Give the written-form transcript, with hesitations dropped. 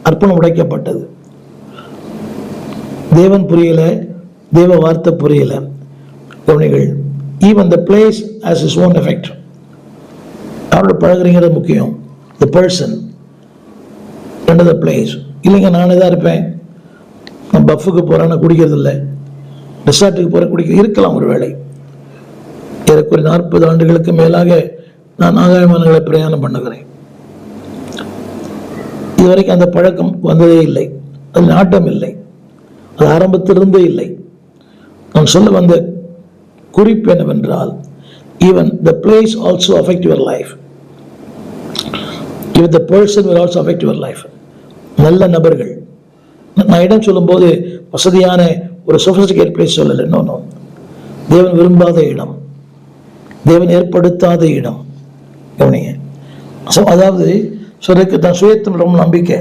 அர்ப்பணம் உடைக்கப்பட்டது. தேவன் புரியல, தேவ வார்த்தை புரியல. கவனிகள், even the place has is own effect. அவரோட பழகுறீங்கிறது முக்கியம். The person and the place. இல்லைங்க, நானே தான் இருப்பேன், நான் பஃபுக்கு போகிறேன், நான் குடிக்கிறது இல்லை, ரிசார்ட்டுக்கு போகிறேன், குடிக்க இருக்கலாம். ஒரு வேளை ஏறக்குறைய 40 ஆண்டுகளுக்கு மேலாக நான் ஆகாயமானங்களை பிரயாணம் பண்ணுகிறேன். இதுவரைக்கும் அந்த பழக்கம் வந்ததே இல்லை, அது நாட்டம் இல்லை, அது ஆரம்பத்திலிருந்தே இல்லை. நான் சொல்ல வந்த குறிப்பு என்னவென்றால், even the place also affect your life, even the person will also affect your life. நல்ல நபர்கள், நான் இடம் சொல்லும் போது வசதியான ஒரு sophisticated place சொல்லலை. நோ, தேவன் விரும்பாத இடம், தேவன் ஏற்படுத்தாத இடம். கவனிங்க. அதாவது சொல்றதுக்கு தான் சுயத்தில் ரொம்ப நம்பிக்கை.